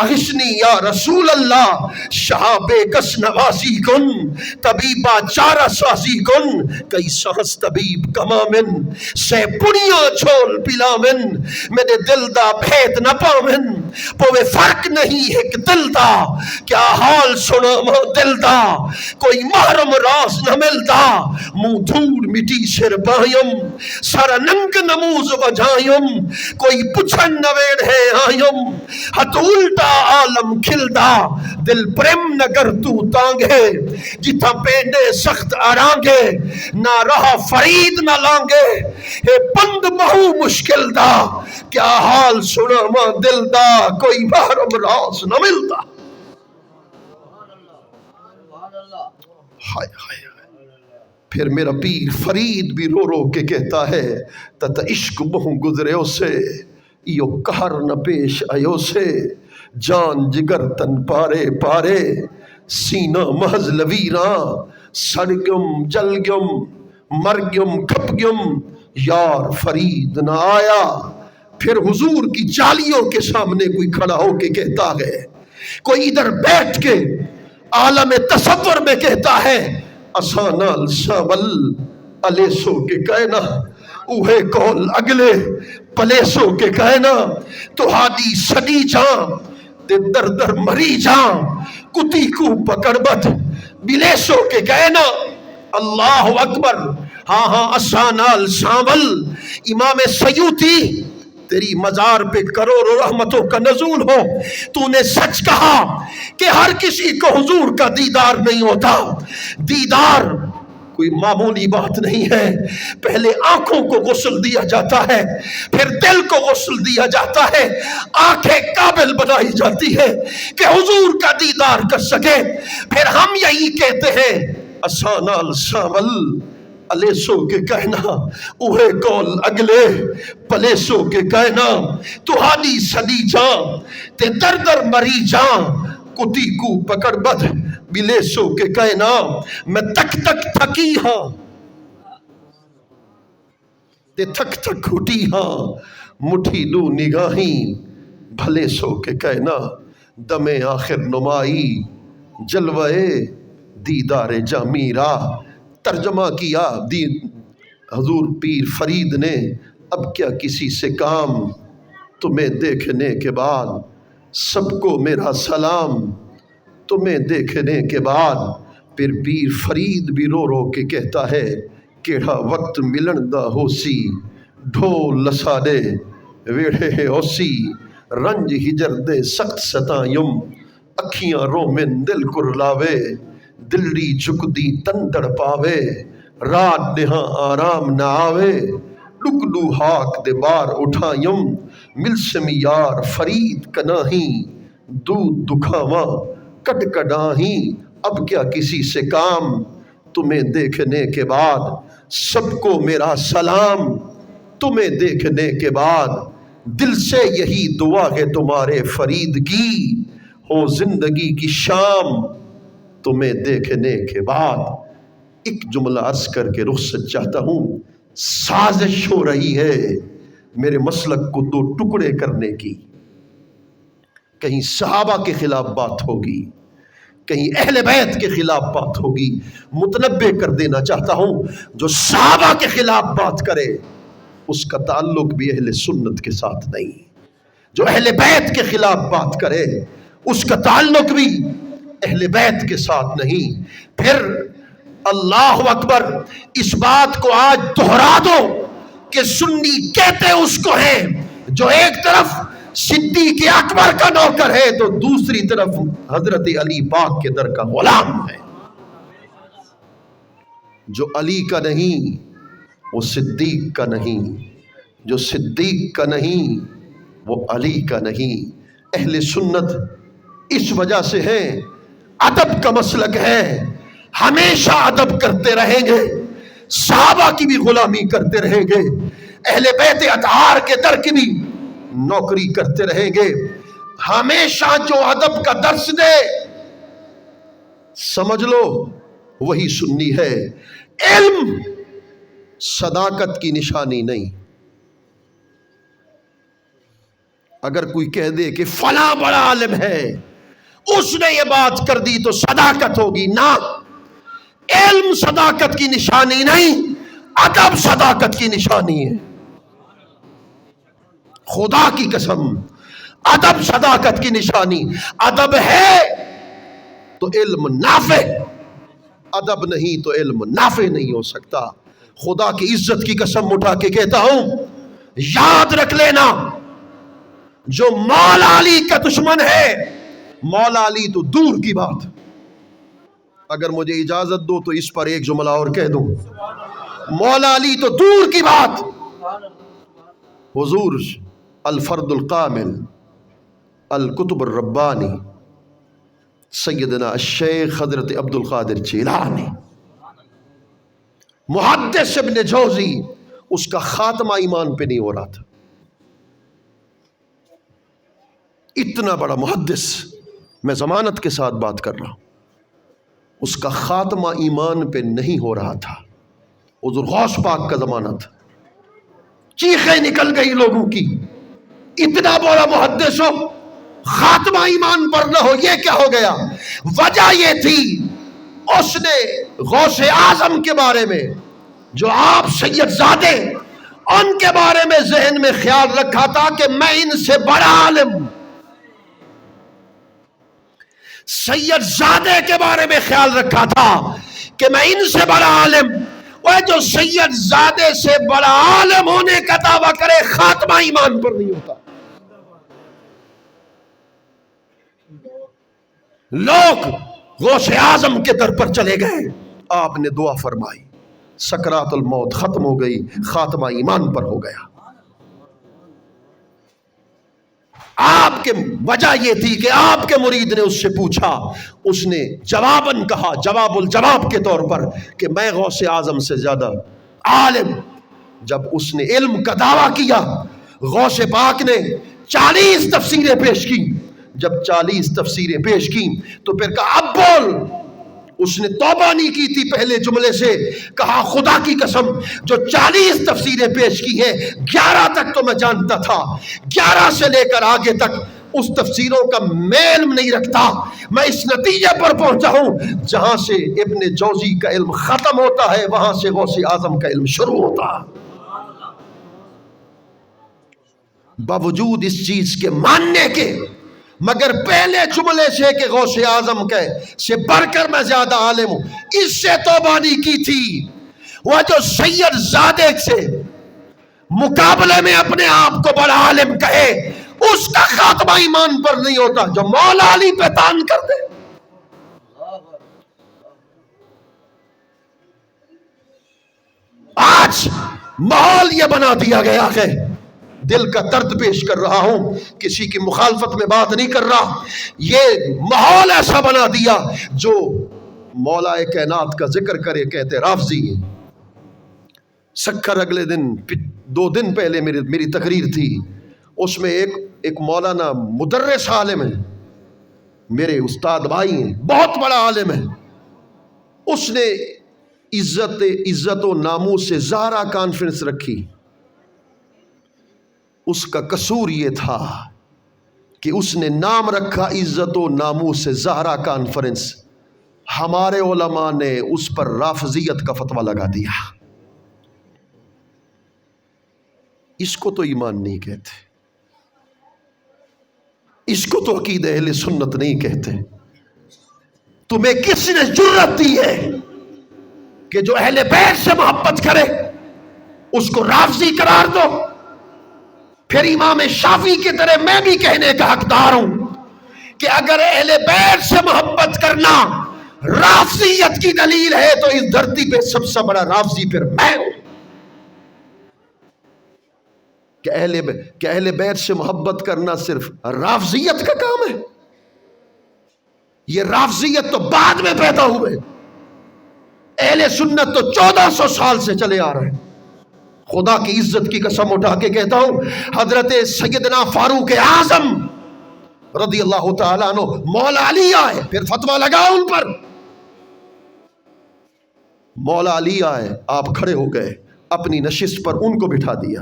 اغثنی یا رسول اللہ، شہاب کس نوازی کن، طبیبہ چارہ سازی کن، کئی سہس طبیب کمامن، سے پڑیاں چھول پلامن، میرے دل دا بھید نہ پامن، پوے فرق نہیں ایک دل دا، کیا حال سنا ماں دل دا، کوئی محرم راز نہ ملتا، منہ دھور مٹی سر بایم، سارا ننگ نموز وجائم، کوئی پچھن نویڑ ہے آئیم، ہت الٹا عالم کھلدا، دل پرم نگر تو تانگے، جتا پینڈے سخت آرانگے، نہ رہا فرید نہ لانگے، اے بند مہو مشکل دا، کیا حال سنا ماں دل دا، کوئی محرم راز نہ ملتا۔ ہائے ہائے، پھر میرا پیر فرید بھی رو رو کے کہتا ہے، تتا عشق بہوں گزرے اسے، یو قہر نہ پیش آئیو سے، جان جگر تن پارے پارے، سینہ محض لویراں، سڑ گم جل گم مر گم کھپ گم، یار فرید نہ آیا۔ پھر حضور کی جالیوں کے سامنے کوئی کھڑا ہو کے کہتا ہے، کوئی ادھر بیٹھ کے عالم تصور میں کہتا ہے، اسانال ساول الیسو کے کہنا، اوہے کول اگلے پلیسو کے کہنا، تو ہادی صدی جاں دے در در مری جاں، کتی کو پکڑ بت بلیسو کے کہنا۔ اللہ اکبر، ہاں ہاں اسانال ساول، امام سیوطی، تیری مزار پہ کروڑوں رحمتوں کا نزول ہو، تو نے سچ کہا کہ ہر کسی کو حضور کا دیدار نہیں ہوتا، دیدار کوئی معمولی بات نہیں ہے، پہلے آنکھوں کو غسل دیا جاتا ہے، پھر دل کو غسل دیا جاتا ہے، آنکھیں قابل بنائی جاتی ہے کہ حضور کا دیدار کر سکے، پھر ہم یہی کہتے ہیں اسانال ساول الیسو کے کہنا، اوہے کول اگلے پلیسو کے کہنا، تو ہادی صدی جاں تے در در مری جاں، کتی کو پکڑ بد بلیسو کے کہنا، میں تک تک تھکی ہاں تے تھک تھک اٹھی ہاں، مٹھی دو نگاہیں بھلے سو کے کہنا، دم آخر نمائی جلوے دیدار جامیرا۔ ترجمہ کیا حضور پیر فرید نے، اب کیا کسی سے کام، تمہیں دیکھنے کے بعد سب کو میرا سلام، تمہیں دیکھنے کے بعد۔ پھر پیر فرید بھی رو رو کے کہتا ہے، کیڑا وقت ملن دا ہو سی، ڈھول لساڑے ویڑے ہو سی، رنج ہجر دے سخت ستائم، اکھیاں رومن دل کرلاوے، دلڑی جھک دی تن تڑپاوے، رات نہاں آرام نہ آوے، ڈکڈو ہاک دے بار اٹھائم، ملسم یار فرید کناہیں، دودھ دکھاواں کٹ کڈاہیں، اب کیا کسی سے کام، تمہیں دیکھنے کے بعد سب کو میرا سلام، تمہیں دیکھنے کے بعد دل سے یہی دعا ہے تمہارے فرید کی، ہو زندگی کی شام تمہیں دیکھنے کے بعد۔ ایک جملہ عرض کر کے رخصت چاہتا ہوں، سازش ہو رہی ہے میرے مسلک کو دو ٹکڑے کرنے کی، کہیں صحابہ کے خلاف بات ہوگی، کہیں اہل بیت کے خلاف بات ہوگی۔ متنبہ کر دینا چاہتا ہوں، جو صحابہ کے خلاف بات کرے اس کا تعلق بھی اہل سنت کے ساتھ نہیں، جو اہل بیت کے خلاف بات کرے اس کا تعلق بھی اہل بیت کے ساتھ نہیں۔ پھر اللہ اکبر، اس بات کو آج دہرا دو کہ سنی کہتے اس کو ہیں جو ایک طرف صدیق اکبر کا نوکر ہے تو دوسری طرف حضرت علی پاک کے در کا غلام ہے۔ جو علی کا نہیں وہ صدیق کا نہیں، جو صدیق کا نہیں وہ علی کا نہیں۔ اہل سنت اس وجہ سے ہیں، ادب کا مسلک ہے، ہمیشہ ادب کرتے رہیں گے، صحابہ کی بھی غلامی کرتے رہیں گے، اہل بیت اطہار کے در کی بھی نوکری کرتے رہیں گے۔ ہمیشہ جو ادب کا درس دے سمجھ لو وہی سنی ہے۔ علم صداقت کی نشانی نہیں، اگر کوئی کہہ دے کہ فلاں بڑا عالم ہے اس نے یہ بات کر دی تو صداقت ہوگی، نہ، علم صداقت کی نشانی نہیں، ادب صداقت کی نشانی ہے. خدا کی قسم، ادب صداقت کی نشانی. ادب ہے تو علم نافع، ادب نہیں تو علم نافع نہیں ہو سکتا. خدا کی عزت کی قسم اٹھا کے کہتا ہوں، یاد رکھ لینا، جو مولا علی کا دشمن ہے، مولا علی تو دور کی بات، اگر مجھے اجازت دو تو اس پر ایک جملہ اور کہہ دوں. مولا علی تو دور کی بات، حضور الفرد القامل القطب الربانی سیدنا الشیخ حضرت عبد القادر جیلانی، محدث ابن جوزی، اس کا خاتمہ ایمان پہ نہیں ہو رہا تھا. اتنا بڑا محدث، میں ضمانت کے ساتھ بات کر رہا ہوں، اس کا خاتمہ ایمان پہ نہیں ہو رہا تھا. حضور غوث پاک کا زمانہ تھا، چیخیں نکل گئی لوگوں کی، اتنا بڑا محدث ہو خاتمہ ایمان پر نہ ہو، یہ کیا ہو گیا؟ وجہ یہ تھی اس نے غوث اعظم کے بارے میں، جو آپ سید زادے، ان کے بارے میں ذہن میں خیال رکھا تھا کہ میں ان سے بڑا عالم، سید زادے کے بارے میں خیال رکھا تھا کہ میں ان سے بڑا عالم. وہ جو سید زادے سے بڑا عالم ہونے کا دعویٰ کرے، خاتمہ ایمان پر نہیں ہوتا. لوگ غوث اعظم کے در پر چلے گئے، آپ نے دعا فرمائی، سکرات الموت ختم ہو گئی، خاتمہ ایمان پر ہو گیا. آپ کے وجہ یہ تھی کہ آپ کے مرید نے اس سے پوچھا، اس نے جواباً کہا، جواب الجواب کے طور پر، کہ میں غوث اعظم سے زیادہ عالم. جب اس نے علم کا دعویٰ کیا، غوث پاک نے 40 تفسیریں پیش کی. جب 40 تفسیریں پیش کی تو پھر کہا اب بول. اس نے توبہ نہیں کی تھی پہلے جملے سے، کہا خدا کی قسم جو 40 تفسیریں پیش کی ہیں 11 تک تو میں جانتا تھا، 11 سے لے کر آگے تک اس تفسیروں کا میں علم نہیں رکھتا. میں اس نتیجے پر پہنچا ہوں، جہاں سے ابن جوزی کا علم ختم ہوتا ہے وہاں سے غوث اعظم کا علم شروع ہوتا. باوجود اس چیز کے ماننے کے، مگر پہلے جملے سے کہ غوث اعظم کے سے بڑھ کر میں زیادہ عالم ہوں، اس سے توبہ نہیں کی تھی. وہ جو سید زادے سے مقابلے میں اپنے آپ کو بڑا عالم کہے، اس کا خاتمہ ایمان پر نہیں ہوتا. جو مولا علی پہ تان کر دے، آج ماحول یہ بنا دیا گیا ہے، دل کا درد پیش کر رہا ہوں، کسی کی مخالفت میں بات نہیں کر رہا. یہ ماحول ایسا بنا دیا، جو مولا کائنات کا ذکر کرے کہتے رافضی ہیں. سکھر اگلے دن 2 دن پہلے میری تقریر تھی، اس میں ایک مولانا مدرس عالم ہے، میرے استاد بھائی ہیں، بہت بڑا عالم ہے. اس نے عزت و ناموس سے زہرا کانفرنس رکھی. اس کا قصور یہ تھا کہ اس نے نام رکھا عزت و ناموس سے زہرا کانفرنس. ہمارے علماء نے اس پر رافضیت کا فتویٰ لگا دیا. اس کو تو ایمان نہیں کہتے، اس کو تو عقیدہ اہل سنت نہیں کہتے. تمہیں کس نے جرت دی ہے کہ جو اہل بیت سے محبت کرے اس کو رافضی قرار دو؟ پھر امام شافعی کی طرح میں بھی کہنے کا حقدار ہوں کہ اگر اہل بیت سے محبت کرنا رافضیت کی دلیل ہے تو اس دھرتی پہ سب سے بڑا رافضی پھر میں ہوں. کہ اہل بیت سے محبت کرنا صرف رافضیت کا کام ہے؟ یہ رافضیت تو بعد میں پیدا ہوئے، اہل سنت تو 1400 سال سے چلے آ رہے ہیں. خدا کی عزت کی قسم اٹھا کے کہتا ہوں، حضرت سیدنا فاروق اعظم رضی اللہ تعالیٰ عنہ مولا علی آئے، پھر فتویٰ لگا ان پر. مولا علی آئے، آپ کھڑے ہو گئے، اپنی نشست پر ان کو بٹھا دیا.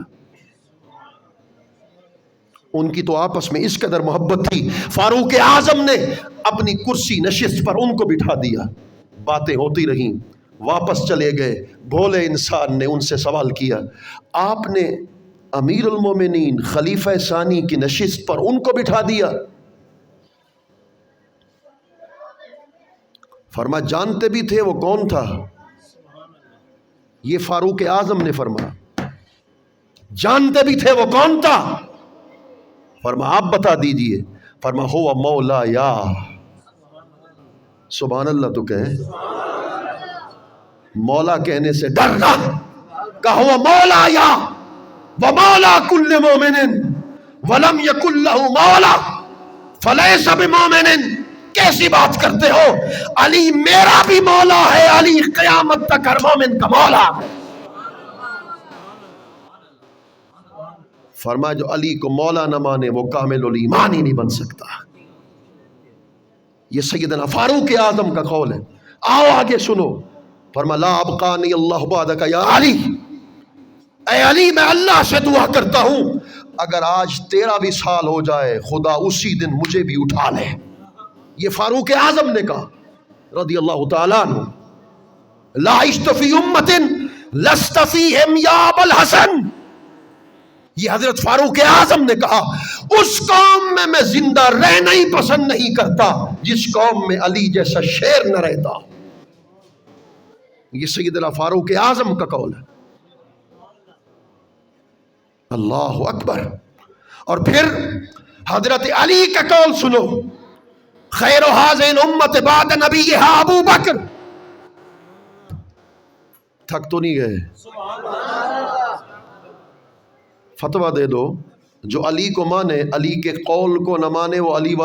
ان کی تو آپس میں اس قدر محبت تھی، فاروق اعظم نے اپنی کرسی نشست پر ان کو بٹھا دیا، باتیں ہوتی رہیں، واپس چلے گئے۔ بھولے انسان نے ان سے سوال کیا، آپ نے امیر المومنین خلیفہ ثانی کی نشست پر ان کو بٹھا دیا؟ فرما جانتے بھی تھے وہ کون تھا؟ یہ فاروق اعظم نے فرمایا جانتے بھی تھے وہ کون تھا؟ فرما آپ بتا دیجئے۔ فرما ہوا مولا یا، سبحان اللہ تو کہیں، مولا کہنے سے ڈرنا، کہ ہوا مولا یا ومولا کل مومن ولم یکن لہ مولا فلیس بمومن۔ کیسی بات کرتے ہو؟ علی میرا بھی مولا ہے، علی قیامت تک ہر مومن کا مولا ہے۔ فرمایا جو علی کو مولا نہ مانے وہ کامل الایمان ہی نہیں بن سکتا۔ یہ سیدنا فاروق اعظم کا قول ہے۔ آؤ آگے سنو، فرمایا لا ابقانی اللہ بعدک یا علی، اے علی میں اللہ سے دعا کرتا ہوں اگر آج تیرا بھی سال ہو جائے خدا اسی دن مجھے بھی اٹھا لے۔ یہ فاروق اعظم نے کہا رضی اللہ تعالیٰ عنہ، لا عشت فی امت لست فیہم یا ابا الحسن۔ یہ حضرت فاروق اعظم نے کہا اس قوم میں زندہ رہنا ہی پسند نہیں کرتا جس قوم میں علی جیسا شیر نہ رہتا۔ یہ سیدنا فاروق اعظم کا قول ہے۔ اللہ اکبر۔ اور پھر حضرت علی کا قول سنو، خیر ہذین امت بعد نبیہا ابو بکر۔ تھک تو نہیں گئے؟ فتویٰ دے دو جو علی کو مانے، علی کے قول کو نہ مانے وہ علی والا